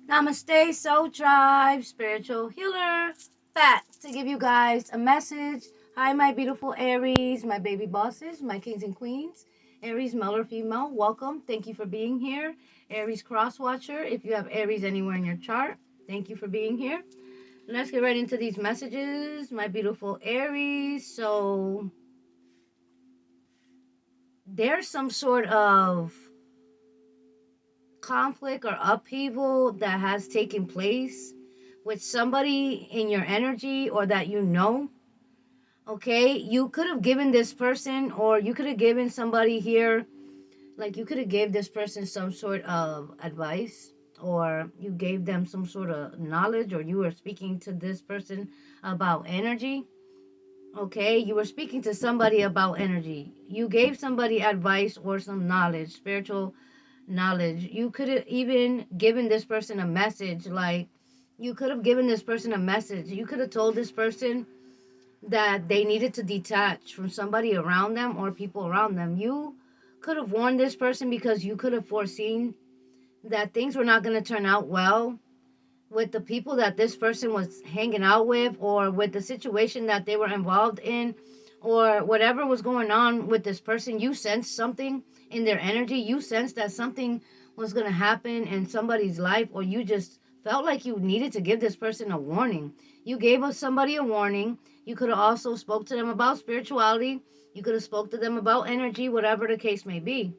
Namaste, Soul Tribe, spiritual healer, back to give you guys a message. Hi, my beautiful Aries, my baby bosses, my kings and queens. Aries, male or female, welcome. Thank you for being here. Aries cross watcher, if you have Aries anywhere in your chart, thank you for being here. Let's get right into these messages, my beautiful Aries. So, there's some sort of conflict or upheaval that has taken place with somebody in your energy or that you know. Okay, you could have given this person, or you could have given somebody here, like you could have gave this person some sort of advice, or you gave them some sort of knowledge, or you were speaking to this person about energy. Okay, you were speaking to somebody about energy. You gave somebody advice or some knowledge, spiritual knowledge. You could have even given this person a message. Like, you could have given this person a message. You could have told this person that they needed to detach from somebody around them or people around them. You could have warned this person because you could have foreseen that things were not going to turn out well with the people that this person was hanging out with, or with the situation that they were involved in, or whatever was going on with this person. You sensed something in their energy. You sensed that something was going to happen in somebody's life, or you just felt like you needed to give this person a warning. You gave us somebody a warning. You could have also spoke to them about spirituality. You could have spoke to them about energy, whatever the case may be.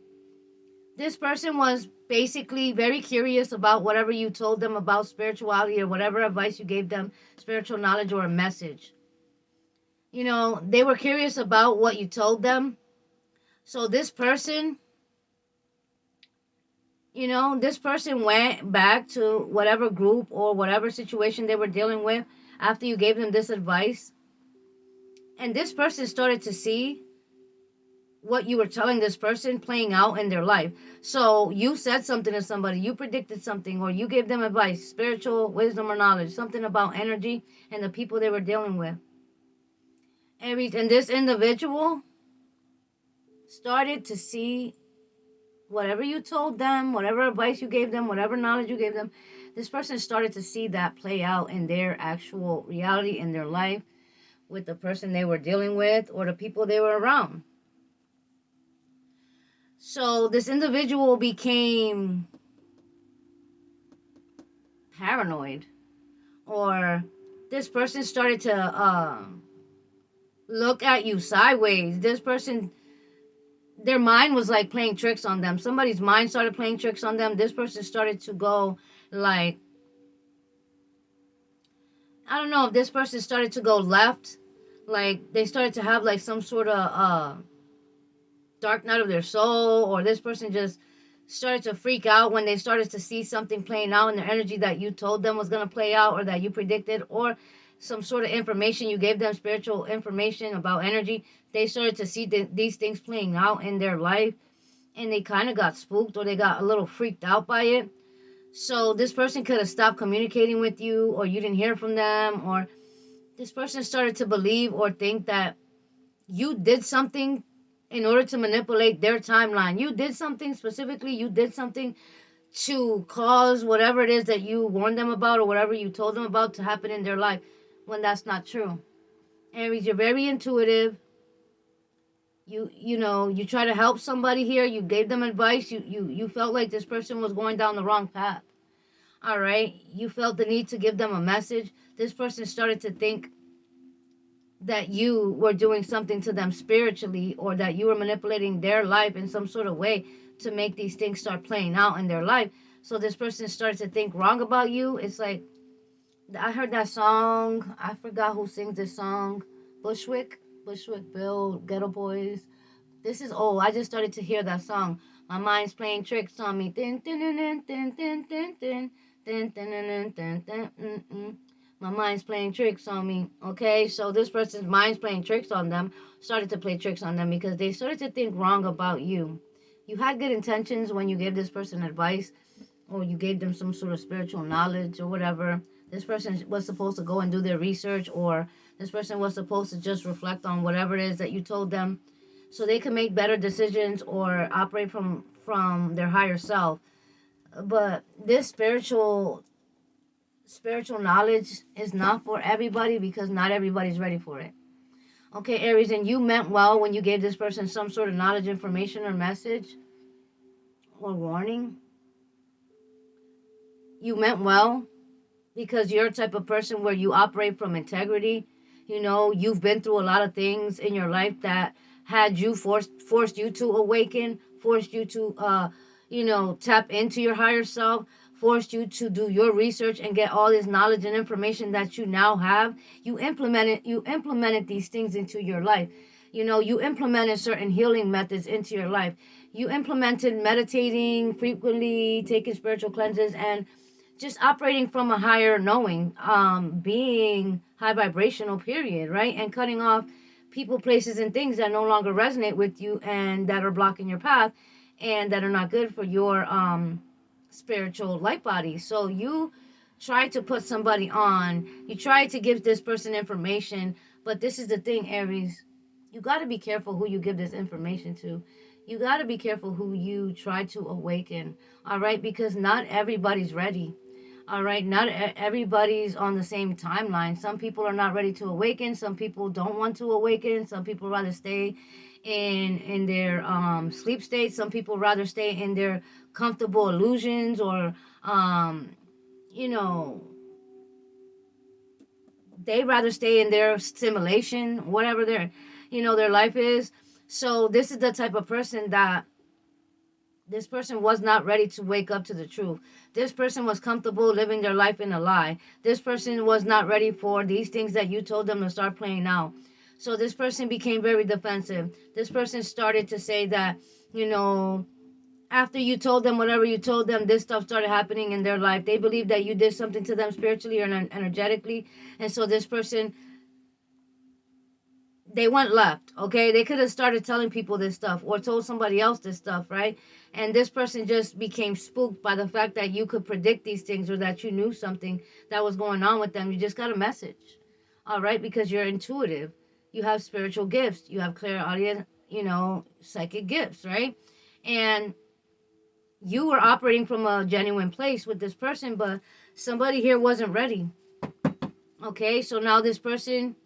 This person was basically very curious about whatever you told them about spirituality, or whatever advice you gave them, spiritual knowledge or a message. You know, they were curious about what you told them. So this person, this person went back to whatever group or whatever situation they were dealing with after you gave them this advice. And this person started to see what you were telling this person playing out in their life. So you said something to somebody, you predicted something, or you gave them advice, spiritual wisdom or knowledge, something about energy and the people they were dealing with. Aries, and this individual started to see whatever you told them, whatever advice you gave them, whatever knowledge you gave them. This person started to see that play out in their actual reality in their life with the person they were dealing with or the people they were around. So this individual became paranoid, or this person started to look at you sideways. This person, their mind was like playing tricks on them. Somebody's mind started playing tricks on them. This person started to go like, I don't know if this person started to go left, like they started to have like some sort of dark night of their soul, or this person just started to freak out when they started to see something playing out in their energy that you told them was going to play out, or that you predicted, or some sort of information you gave them, spiritual information about energy. They started to see these things playing out in their life, and they kind of got spooked, or they got a little freaked out by it. So this person could have stopped communicating with you, or you didn't hear from them, or this person started to believe or think that you did something in order to manipulate their timeline. You did something specifically, you did something to cause whatever it is that you warned them about, or whatever you told them about, to happen in their life, when that's not true. Aries, you're very intuitive. You try to help somebody here. You gave them advice. You felt like this person was going down the wrong path. All right. You felt the need to give them a message. This person started to think that you were doing something to them spiritually, or that you were manipulating their life in some sort of way to make these things start playing out in their life. So this person started to think wrong about you. It's like, I heard that song. I forgot who sings this song. Bushwick Bill, Ghetto Boys. This is old. I just started to hear that song. My mind's playing tricks on me. Din, din, din, din, din, din, din, din, din, din, din, din, din, din. My mind's playing tricks on me. Okay, so this person's mind's playing tricks on them, started to play tricks on them because they started to think wrong about you. You had good intentions when you gave this person advice, or you gave them some sort of spiritual knowledge or whatever. This person was supposed to go and do their research, or this person was supposed to just reflect on whatever it is that you told them, so they can make better decisions or operate from their higher self. But this spiritual spiritual knowledge is not for everybody because not everybody's ready for it. Okay, Aries, and you meant well when you gave this person some sort of knowledge, information, or message or warning. You meant well because you're a type of person where you operate from integrity. You know, you've been through a lot of things in your life that had you forced you to awaken, forced you to tap into your higher self, forced you to do your research and get all this knowledge and information that you now have. You implemented these things into your life. You know, you implemented certain healing methods into your life. You implemented meditating frequently, taking spiritual cleanses, and just operating from a higher knowing, being high vibrational, period, right? And cutting off people, places, and things that no longer resonate with you and that are blocking your path and that are not good for your spiritual light body. So you try to put somebody on, you try to give this person information, but this is the thing, Aries. You got to be careful who you give this information to. You got to be careful who you try to awaken, all right? Because not everybody's ready. All right, not everybody's on the same timeline. Some people are not ready to awaken. Some people don't want to awaken. Some people rather stay in their sleep state. Some people rather stay in their comfortable illusions or you know they rather stay in their simulation, whatever their life is. So this is the type of person that this person was not ready to wake up to the truth. This person was comfortable living their life in a lie. This person was not ready for these things that you told them to start playing out. So this person became very defensive. This person started to say that, you know, after you told them whatever you told them, this stuff started happening in their life. They believed that you did something to them spiritually or energetically. And so this person, they went left, okay? They could have started telling people this stuff or told somebody else this stuff, right? And this person just became spooked by the fact that you could predict these things or that you knew something that was going on with them. You just got a message, all right? Because you're intuitive. You have spiritual gifts. You have clairaudient, psychic gifts, right? And you were operating from a genuine place with this person, but somebody here wasn't ready, okay? So now this person,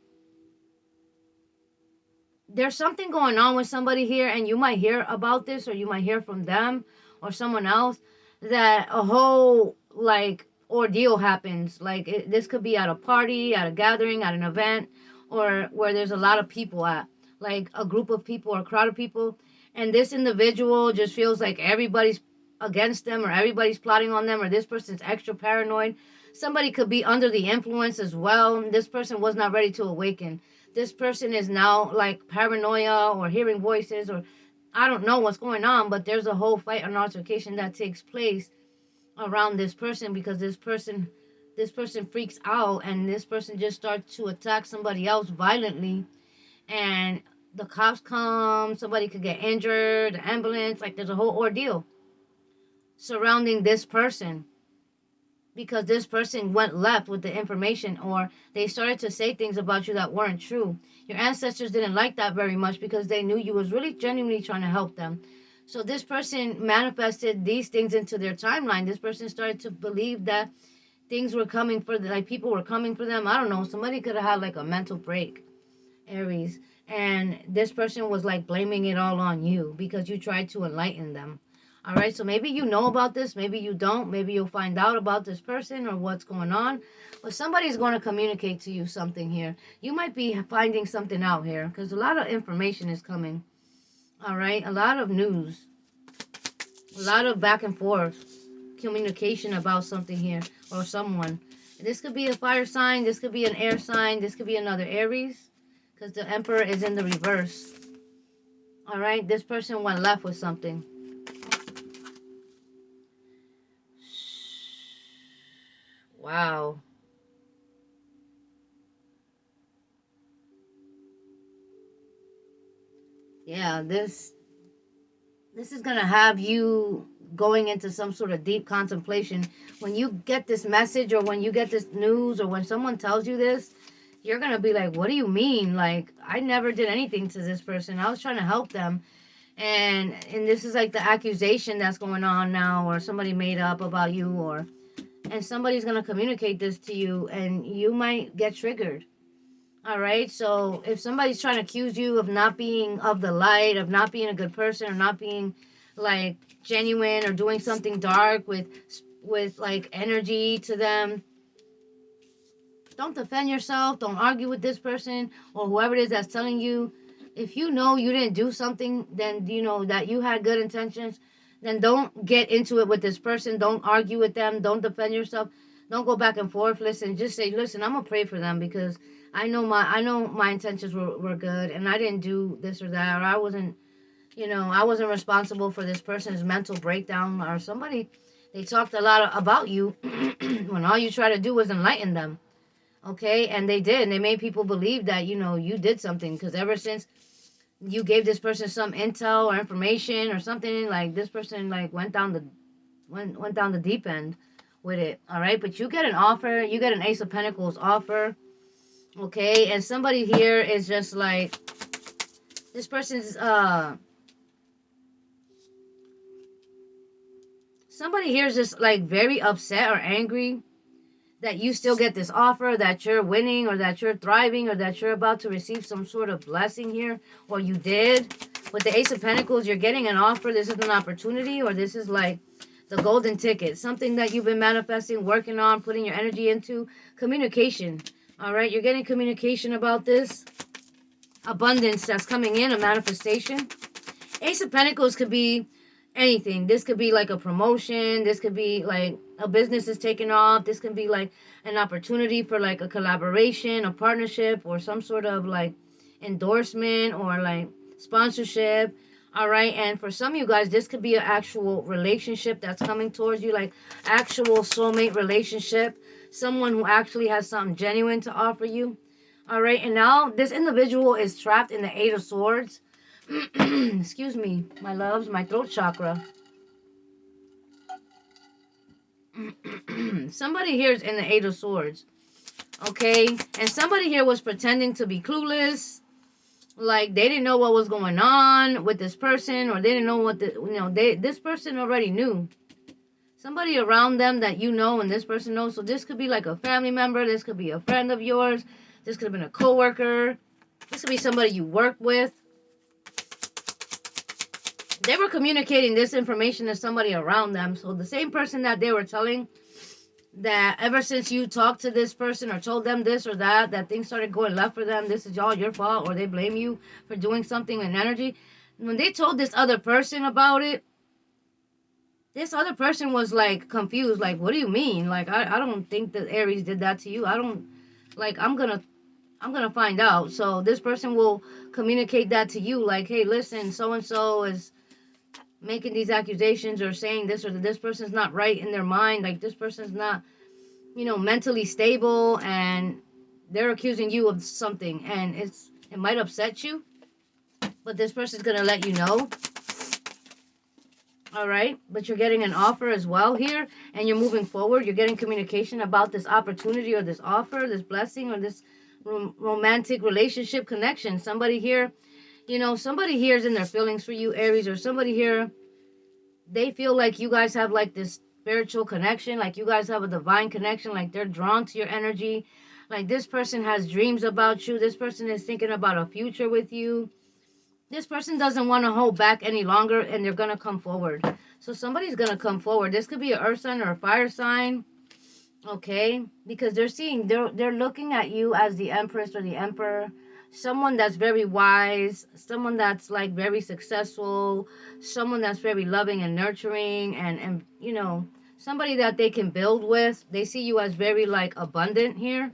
there's something going on with somebody here, and you might hear about this or you might hear from them or someone else that a whole like ordeal happens. Like this could be at a party, at a gathering, at an event, or where there's a lot of people at, like a group of people or a crowd of people, and this individual just feels like everybody's against them or everybody's plotting on them or this person's extra paranoid. Somebody could be under the influence as well. This person was not ready to awaken. This person is now like paranoia or hearing voices or I don't know what's going on, but there's a whole fight and altercation that takes place around this person because this person freaks out and this person just starts to attack somebody else violently, and the cops come, somebody could get injured, the ambulance, like there's a whole ordeal surrounding this person because this person went left with the information or they started to say things about you that weren't true. Your ancestors didn't like that very much because they knew you was really genuinely trying to help them. So this person manifested these things into their timeline. This person started to believe that things were coming for them, like people were coming for them. I don't know. Somebody could have had like a mental break, Aries. And this person was like blaming it all on you because you tried to enlighten them. All right, so maybe you know about this, maybe you don't, maybe you'll find out about this person or what's going on, but somebody's going to communicate to you something here. You might be finding something out here because a lot of information is coming. All right, a lot of news, a lot of back and forth communication about something here or someone. This could be a fire sign, this could be an air sign, this could be another Aries because the Emperor is in the reverse. All right, this person went left with something. Wow. Yeah, this is gonna have you going into some sort of deep contemplation. When you get this message or when you get this news or when someone tells you this, you're gonna be like, what do you mean? Like, I never did anything to this person. I was trying to help them. And this is like the accusation that's going on now or somebody made up about you or and somebody's going to communicate this to you, and you might get triggered. All right. So if somebody's trying to accuse you of not being of the light, of not being a good person, or not being like genuine, or doing something dark with like energy to them, don't defend yourself. Don't argue with this person or whoever it is that's telling you. If you know you didn't do something, then you know that you had good intentions. Then don't get into it with this person. Don't argue with them. Don't defend yourself. Don't go back and forth. Listen, just say, listen, I'm gonna pray for them because I know my intentions were good, and I didn't do this or that, or I wasn't responsible for this person's mental breakdown, or somebody, they talked a lot about you when all you try to do was enlighten them. Okay, and they did, and they made people believe that you did something, because ever since you gave this person some intel or information or something, like this person like went down the deep end with it. All right, but you get an offer, you get an Ace of Pentacles offer. Okay, and somebody here is just like, this person's somebody here is just like very upset or angry that you still get this offer, that you're winning, or that you're thriving, or that you're about to receive some sort of blessing here, or you did. With the Ace of Pentacles, you're getting an offer. This is an opportunity, or this is like the golden ticket, something that you've been manifesting, working on, putting your energy into. Communication. All right, you're getting communication about this abundance that's coming in, a manifestation. Ace of Pentacles could be anything. This could be like a promotion. This could be like a business is taking off. This can be like an opportunity for like a collaboration, a partnership, or some sort of like endorsement or like sponsorship. All right. And for some of you guys, this could be an actual relationship that's coming towards you, like actual soulmate relationship. Someone who actually has something genuine to offer you. All right. And now this individual is trapped in the Eight of Swords. Excuse me, my loves, my throat chakra. Somebody here is in the Eight of Swords. Okay. And somebody here was pretending to be clueless. Like they didn't know what was going on with this person, or they didn't know what this person already knew. Somebody around them that you know and this person knows. So this could be like a family member. This could be a friend of yours. This could have been a coworker. This could be somebody you work with. They were communicating this information to somebody around them. So the same person that they were telling that ever since you talked to this person or told them this or that things started going left for them, this is all your fault, or they blame you for doing something in energy. When they told this other person about it, this other person was like confused. Like, what do you mean? Like, I don't think that Aries did that to you. I don't, like, I'm gonna find out. So this person will communicate that to you. Like, hey, listen, so-and-so is making these accusations or saying this, or that this person's not right in their mind. Like, this person's not, mentally stable, and they're accusing you of something, and it might upset you, but this person's gonna let you know. All right, but you're getting an offer as well here, and you're moving forward. You're getting communication about this opportunity, or this offer, this blessing, or this romantic relationship connection. Somebody here, somebody here is in their feelings for you, Aries, or somebody here, they feel like you guys have like this spiritual connection, like you guys have a divine connection, like they're drawn to your energy, like this person has dreams about you. This person is thinking about a future with you. This person doesn't want to hold back any longer, and they're going to come forward. So somebody's going to come forward. This could be an earth sign or a fire sign. Okay, because they're looking at you as the Empress or the Emperor, someone that's very wise, someone that's like very successful, someone that's very loving and nurturing, and somebody that they can build with. They see you as very like abundant here.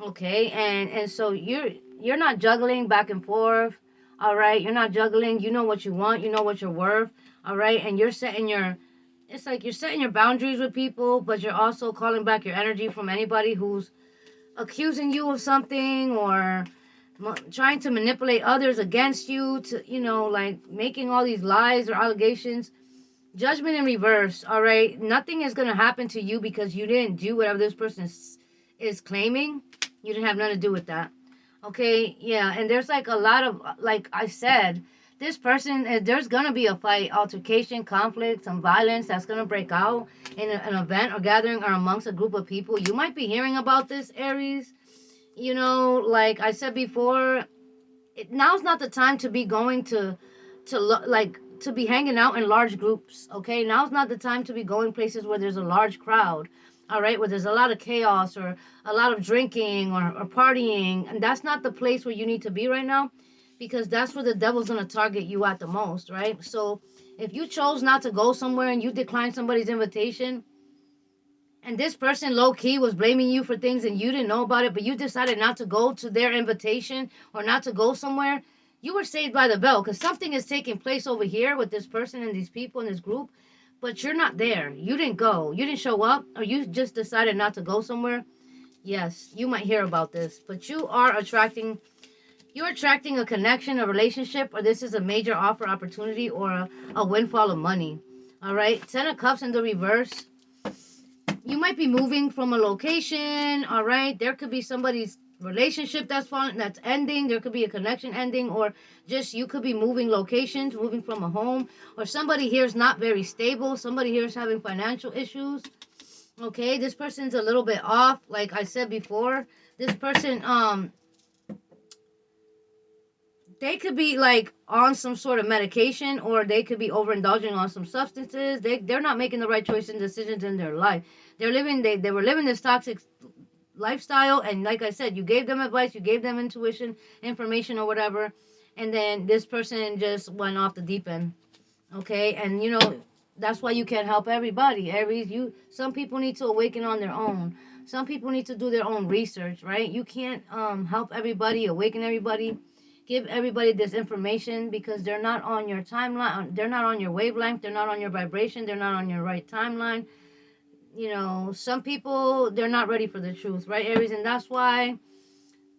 Okay, and so you're not juggling back and forth. All right, you're not juggling. You know what you want. You know what you're worth. All right, and you're setting your, it's like you're setting your boundaries with people, but you're also calling back your energy from anybody who's accusing you of something, or trying to manipulate others against you, to like making all these lies or allegations. Judgment in reverse. All right, nothing is going to happen to you because you didn't do whatever this person is claiming. You didn't have nothing to do with that. Okay, yeah, and there's like a lot of, like I said, this person, there's gonna be a fight, altercation, conflict, some violence that's gonna break out in an event or gathering or amongst a group of people. You might be hearing about this, Aries. You know, like I said before, now's not the time to be going like to be hanging out in large groups. Okay, now's not the time to be going places where there's a large crowd. All right, where there's a lot of chaos or a lot of drinking or partying, and that's not the place where you need to be right now, because that's where the devil's gonna target you at the most, right? So if you chose not to go somewhere and you declined somebody's invitation, and this person low key was blaming you for things and you didn't know about it, but you decided not to go to their invitation or not to go somewhere, you were saved by the bell, because something is taking place over here with this person and these people in this group, but you're not there. You didn't go. You didn't show up, or you just decided not to go somewhere. Yes, you might hear about this, but you're attracting a connection, a relationship, or this is a major offer opportunity or a windfall of money. All right, Ten of Cups in the reverse. You might be moving from a location. All right, there could be somebody's relationship that's ending. There could be a connection ending, or just you could be moving locations, moving from a home, or somebody here is not very stable. Somebody here is having financial issues. Okay, this person's a little bit off. Like I said before, this person they could be like on some sort of medication, or they could be overindulging on some substances. They're not making the right choices and decisions in their life. They were living this toxic lifestyle, and like I said, you gave them advice, you gave them intuition, information, or whatever, and then this person just went off the deep end. Okay, and you know that's why you can't help everybody, Aries. Some people need to awaken on their own. Some people need to do their own research, right? You can't help everybody, awaken everybody, give everybody this information, because they're not on your timeline. They're not on your wavelength. They're not on your vibration. They're not on your right timeline. You know, some people, they're not ready for the truth, right, Aries? And that's why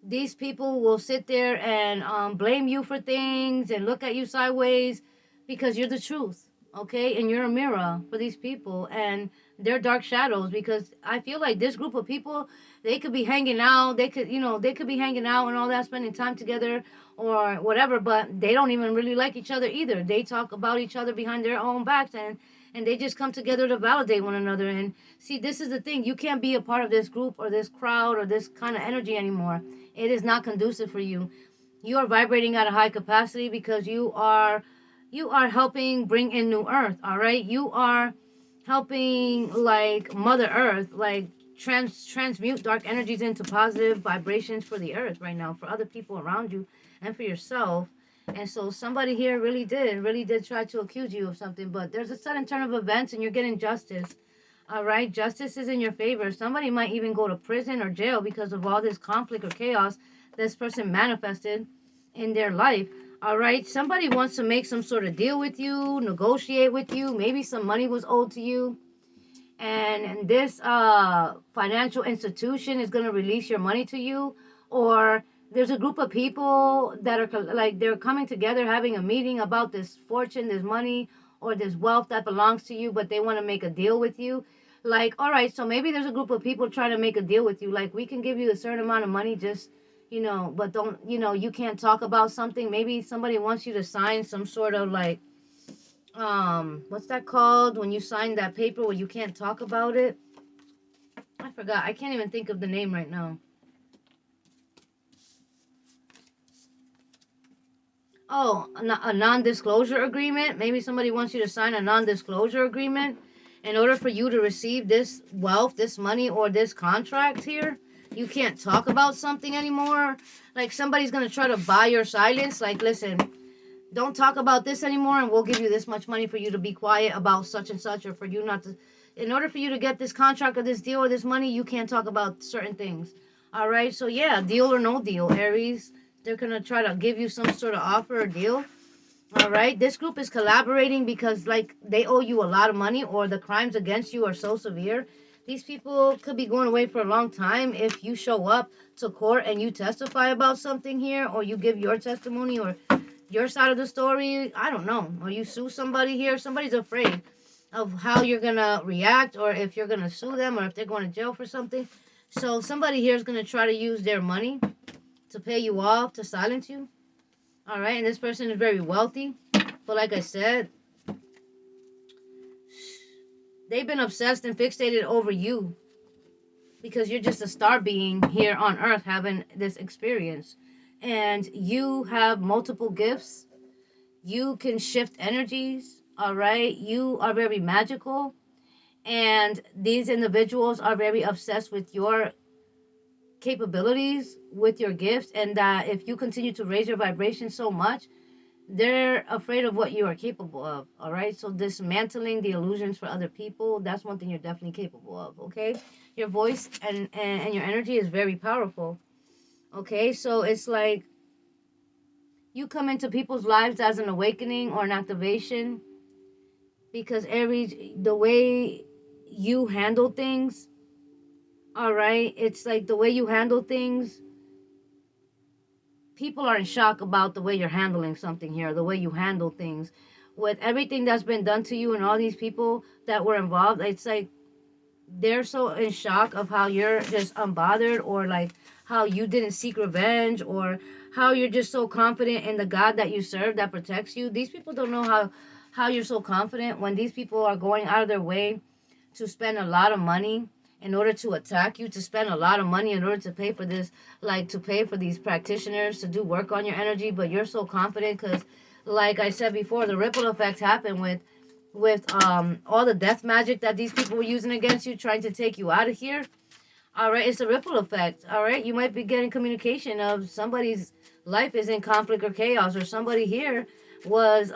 these people will sit there and blame you for things and look at you sideways, because you're the truth, okay? And you're a mirror for these people and their dark shadows, because I feel like this group of people, they could be hanging out, they could be hanging out and all that, spending time together or whatever, but they don't even really like each other either. They talk about each other behind their own backs, and they just come together to validate one another. And see, this is the thing, you can't be a part of this group or this crowd or this kind of energy anymore. It is not conducive for you. You are vibrating at a high capacity, because you are helping bring in new earth. All right, you are helping like Mother Earth, like transmute dark energies into positive vibrations for the earth right now, for other people around you and for yourself. And so somebody here really did try to accuse you of something, but there's a sudden turn of events and you're getting justice. All right, justice is in your favor. Somebody might even go to prison or jail because of all this conflict or chaos this person manifested in their life. All right, somebody wants to make some sort of deal with you, negotiate with you. Maybe some money was owed to you, and this financial institution is going to release your money to you, or there's a group of people that are like they're coming together having a meeting about this fortune, this money, or this wealth that belongs to you, but they want to make a deal with you. Like, all right, so maybe there's a group of people trying to make a deal with you, like we can give you a certain amount of money, just but don't, you can't talk about something. Maybe somebody wants you to sign some sort of like what's that called when you sign that paper where you can't talk about it? I forgot. I can't even think of the name right now. Oh, a non-disclosure agreement. Maybe somebody wants you to sign a non-disclosure agreement in order for you to receive this wealth, this money, or this contract here. You can't talk about something anymore. Like somebody's going to try to buy your silence. Like, listen, don't talk about this anymore, and we'll give you this much money for you to be quiet about such and such, or for you not to, in order for you to get this contract or this deal or this money, you can't talk about certain things. All right, so yeah, deal or no deal, Aries. They're gonna try to give you some sort of offer or deal. All right, this group is collaborating because like they owe you a lot of money, or the crimes against you are so severe. These people could be going away for a long time. If you show up to court and you testify about something here, or you give your testimony or your side of the story, I don't know, or you sue somebody here, somebody's afraid of how you're gonna react, or if you're gonna sue them, or if they're going to jail for something. So somebody here is gonna try to use their money to pay you off, to silence you. All right, and this person is very wealthy, but like I said, they've been obsessed and fixated over you because you're just a star being here on earth having this experience. And you have multiple gifts. You can shift energies, all right? You are very magical. And these individuals are very obsessed with your capabilities, with your gifts. And that if you continue to raise your vibration so much, they're afraid of what you are capable of, all right? So dismantling the illusions for other people, that's one thing you're definitely capable of, okay? Your voice and your energy is very powerful, okay? So it's like you come into people's lives as an awakening or an activation because Aries, the way you handle things, all right, it's like the way you handle things, people are in shock about the way you're handling something here, the way you handle things. With everything that's been done to you and all these people that were involved, it's like they're so in shock of how you're just unbothered, or like how you didn't seek revenge, or how you're just so confident in the God that you serve that protects you. These people don't know how you're so confident when these people are going out of their way to spend a lot of money in order to attack you, to spend a lot of money in order to pay for this, like to pay for these practitioners to do work on your energy. But you're so confident because, like I said before, the ripple effect happened with all the death magic that these people were using against you, trying to take you out of here. All right, it's a ripple effect. All right, you might be getting communication of somebody's life is in conflict or chaos, or somebody here was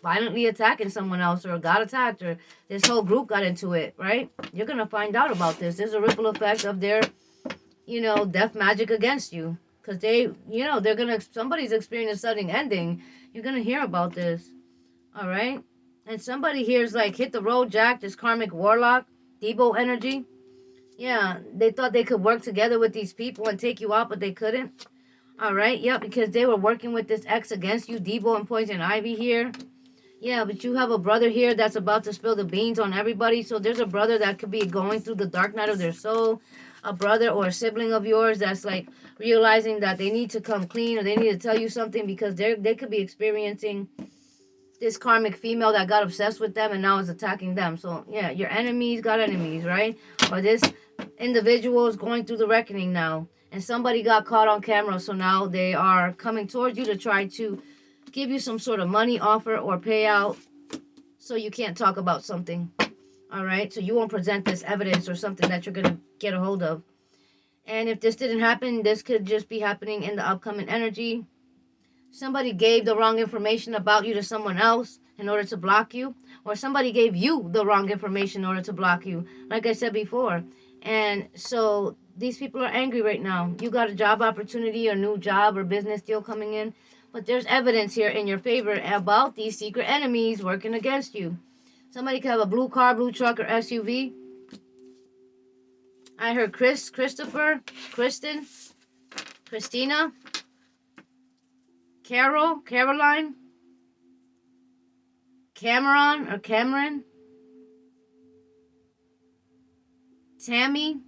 violently attacking someone else, or got attacked, or this whole group got into it. Right? You're gonna find out about this. There's a ripple effect of their, death magic against you, because they're gonna somebody's experiencing a sudden ending. You're gonna hear about this. All right, and somebody here's like hit the road, Jack. This karmic warlock, Debo energy. Yeah, they thought they could work together with these people and take you out, but they couldn't. All right, yep, because they were working with this ex against you, Debo and Poison Ivy here. Yeah, but you have a brother here that's about to spill the beans on everybody. So there's a brother that could be going through the dark night of their soul, a brother or a sibling of yours that's like realizing that they need to come clean, or they need to tell you something because they could be experiencing this karmic female that got obsessed with them and now is attacking them. So yeah, your enemies got enemies, right? Or this individual is going through the reckoning now, and somebody got caught on camera, so now they are coming towards you to try to give you some sort of money offer or payout, so you can't talk about something. All right, so you won't present this evidence or something that you're gonna get a hold of. And if this didn't happen, this could just be happening in the upcoming energy. Somebody gave the wrong information about you to someone else in order to block you, or somebody gave you the wrong information in order to block you, like I said before. And so these people are angry right now. You got a job opportunity, a new job or business deal coming in, but there's evidence here in your favor about these secret enemies working against you. Somebody could have a blue car, blue truck, or SUV. I heard Chris, Christopher, Kristen, Christina, Carol, Caroline, Cameron or Cameron, Tammy,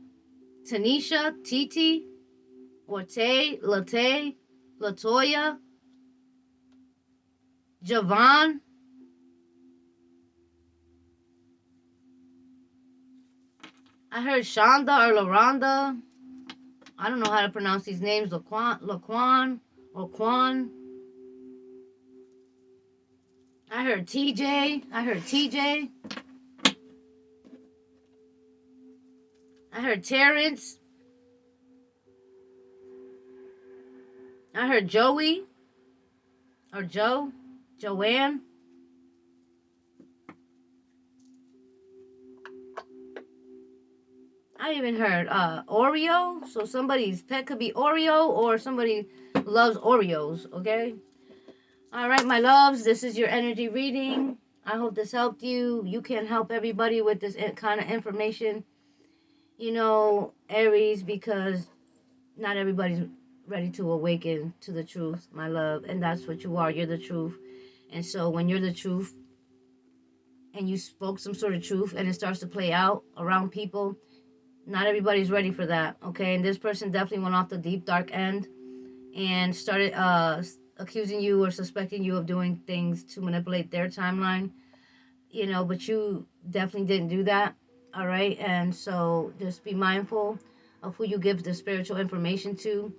Tanisha, Titi, Orte, Late, Latoya, Javon. I heard Shonda or LaRonda. I don't know how to pronounce these names. Laquan or Quan. I heard TJ. I heard TJ. I heard Terrence. I heard Joey or Joe. Joanne. I even heard Oreo. So somebody's pet could be Oreo, or somebody loves Oreos, okay? All right, my loves, this is your energy reading. I hope this helped you. You can help everybody with this kind of information, Aries, because not everybody's ready to awaken to the truth, my love. And that's what you are. You're the truth. And so when you're the truth and you spoke some sort of truth and it starts to play out around people, not everybody's ready for that, okay? And this person definitely went off the deep, dark end. and started accusing you or suspecting you of doing things to manipulate their timeline, but you definitely didn't do that. All right. And so just be mindful of who you give the spiritual information to,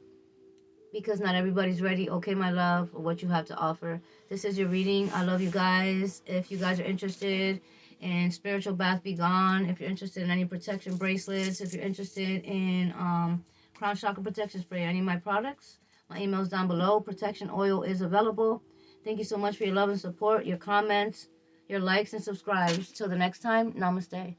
because not everybody's ready. Okay, my love, for what you have to offer. This is your reading. I love you guys. If you guys are interested in spiritual bath be gone, if you're interested in any protection bracelets, if you're interested in crown chakra protection spray, any of my products, my email's down below. Protection oil is available. Thank you so much for your love and support, your comments, your likes and subscribes. Till the next time, namaste.